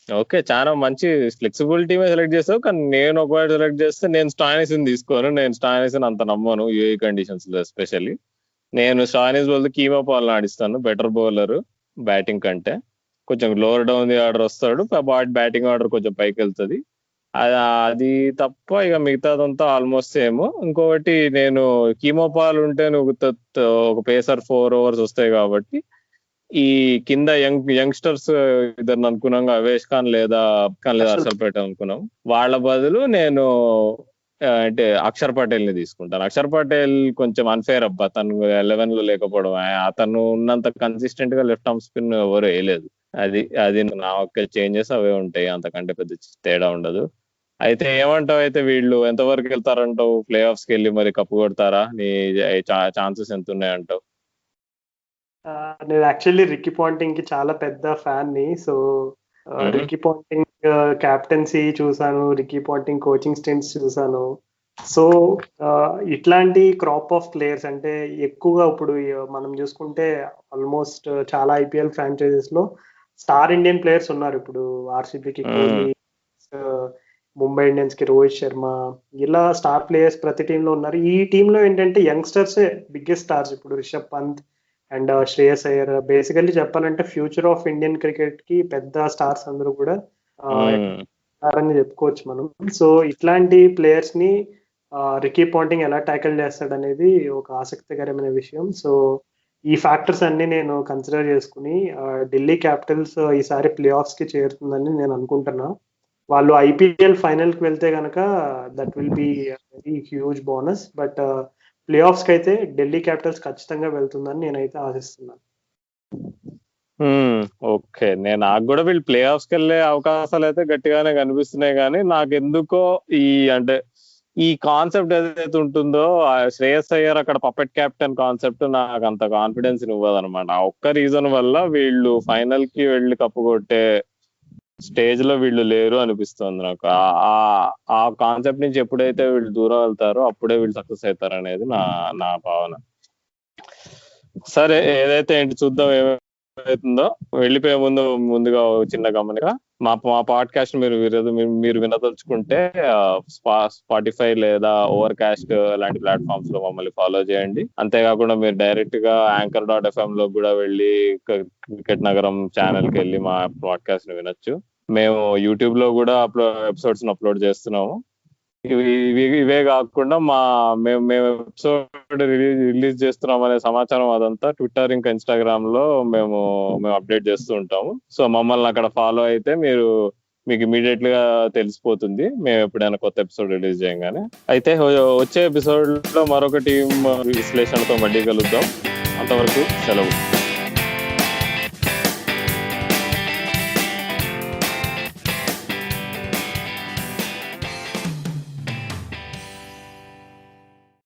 ఓకే, చాలా మంచి ఫ్లెక్సిబిలిటీ సెలెక్ట్ చేస్తావు. కానీ నేను ఒకవేళ సెలెక్ట్ చేస్తే నేను స్టాయినిస్ తీసుకోను. నేను స్టాయినిస్ అంత నమ్మను యూఏ కండిషన్స్ లో. ఎస్పెషల్లీ నేను స్టాయినిస్ బదులు కీమా పాల్ ఆడిస్తాను. బెటర్ బౌలర్ బ్యాటింగ్ కంటే. కొంచెం లోవర్ డౌన్ ది ఆర్డర్ వస్తాడు, బ్యాటింగ్ ఆర్డర్ కొంచెం పైకి వెళ్తుంది. అది తప్ప ఇక మిగతాదంతా ఆల్మోస్ట్ సేమ్. ఇంకొకటి నేను కీమోపాల్ ఉంటే నువ్వు ఒక పేసర్ 4 overs వస్తాయి కాబట్టి ఈ కింద యంగ్స్టర్స్ ఇద్దరు అనుకున్నాం, అవేష్ ఖాన్ లేదా హర్షల్ పటేల్ అనుకున్నాం. వాళ్ళ బదులు నేను అంటే అక్షర్ పటేల్ ని తీసుకుంటాను. అక్షర్ పటేల్ కొంచెం అన్ఫేర్ అబ్బా, తను 11 లో లేకపోవడం. అతను ఉన్నంత కన్సిస్టెంట్ గా లెఫ్ట్ ఆర్మ్ స్పిన్ ఎవరు వేయలేదు. అది నా ఒక్క చేంజెస్ అవే ఉంటాయి, అంతకంటే పెద్ద తేడా ఉండదు. అయితే ఏమంటావు, అయితే వీళ్ళు ఎంతవరకు వెళ్తారంటావు? ప్లే ఆఫ్స్ కి వెళ్ళి మరి కప్పు కొడతారా? నీ ఛాన్సెస్ ఎంత ఉన్నాయంటావు? నేను యాక్చువల్లీ రిక్కీ పాంటింగ్ కి చాలా పెద్ద ఫ్యాన్ ని. సో రిక్కీ పాంటింగ్ క్యాప్టెన్సీ చూసాను, రిక్కీ పాంటింగ్ కోచింగ్ స్టింట్స్ చూసాను. సో ఇట్లాంటి క్రాప్ ఆఫ్ ప్లేయర్స్ అంటే ఎక్కువగా ఇప్పుడు మనం చూసుకుంటే ఆల్మోస్ట్ చాలా ఐపీఎల్ ఫ్రాంచైజెస్ లో స్టార్ ఇండియన్ ప్లేయర్స్ ఉన్నారు. ఇప్పుడు ఆర్సీబీకి కోహ్లీ, ముంబై ఇండియన్స్ కి రోహిత్ శర్మ, ఇలా స్టార్ ప్లేయర్స్ ప్రతి టీంలో ఉన్నారు. ఈ టీంలో ఏంటంటే యంగ్స్టర్స్ బిగ్గెస్ట్ స్టార్స్. ఇప్పుడు రిషబ్ పంత్ అండ్ శ్రేయస్ అయ్యర్ బేసికల్లీ చెప్పాలంటే ఫ్యూచర్ ఆఫ్ ఇండియన్ క్రికెట్ కి పెద్ద స్టార్స్ అందరూ కూడా అని చెప్పుకోవచ్చు మనం. సో ఇట్లాంటి ప్లేయర్స్ ని రిక్కీ పాంటింగ్ ఎలా ట్యాకిల్ చేస్తాడు అనేది ఒక ఆసక్తికరమైన విషయం. సో ఈ ఫ్యాక్టర్స్ అన్ని నేను కన్సిడర్ చేసుకుని ఢిల్లీ క్యాపిటల్స్ ఈసారి ప్లే ఆఫ్స్ కి చేరుతుందని నేను అనుకుంటున్నా. వాళ్ళు ఐపీఎల్ ఫైనల్ కి వెళ్తే కనుక that will be very huge bonus. But play offs కి అయితే ఢిల్లీ క్యాపిటల్స్ ఖచ్చితంగా వెళ్తుందని నేనైతే ఆశిస్తున్నాను. ఓకే, నాకు కూడా వీళ్ళు ప్లే ఆఫ్స్ కి వెళ్ళే అవకాశాలు అయితే గట్టిగానే కనిపిస్తున్నాయి. కానీ నాకు ఎందుకో అంటే ఈ కాన్సెప్ట్ ఏదైతే ఉంటుందో శ్రేయస్ అయ్యర్ అక్కడ పపెట్ క్యాప్టెన్ కాన్సెప్ట్ నాకు అంత కాన్ఫిడెన్స్ ఇవ్వదు అనమాట. ఆ ఒక్క రీజన్ వల్ల వీళ్ళు ఫైనల్ కి వెళ్ళి కప్పు కొట్టే స్టేజ్ లో వీళ్ళు లేరు అనిపిస్తుంది నాకు. ఆ కాన్సెప్ట్ నుంచి ఎప్పుడైతే వీళ్ళు దూరం వెళ్తారో అప్పుడే వీళ్ళు సక్సెస్ అవుతారు అనేది నా భావన. సరే, ఏదైతే ఏంటి చూద్దాం ఏమవుతుందో. వెళ్ళిపోయే ముందుగా చిన్న గమనిక, మా పాడ్కాస్ట్ మీరు వినదలుచుకుంటే స్పాటిఫై లేదా ఓవర్ కాస్ట్ లాంటి ప్లాట్ఫామ్స్ లో మమ్మల్ని ఫాలో చేయండి. అంతేకాకుండా మీరు డైరెక్ట్ గా anchor.fm లో కూడా వెళ్ళి క్రికెట్ నగరం ఛానల్ కి వెళ్ళి మా పాడ్కాస్ట్ ని వినొచ్చు. మేము యూట్యూబ్ లో కూడా ఎపిసోడ్స్ అప్లోడ్ చేస్తున్నాము. ఇవే కాకుండా మేము ఎపిసోడ్ రిలీజ్ చేస్తున్నాం అనే సమాచారం అదంతా ట్విట్టర్ ఇంకా ఇన్స్టాగ్రామ్ లో మేము అప్డేట్ చేస్తూ ఉంటాము. సో మమ్మల్ని అక్కడ ఫాలో అయితే మీకు ఇమీడియట్ గా తెలిసిపోతుంది మేము ఎప్పుడైనా కొత్త ఎపిసోడ్ రిలీజ్ చేయగానే. అయితే వచ్చే ఎపిసోడ్ లో మరొక టీం విశ్లేషణతో మళ్ళీ కలుద్దాం. అంతవరకు సెలవు.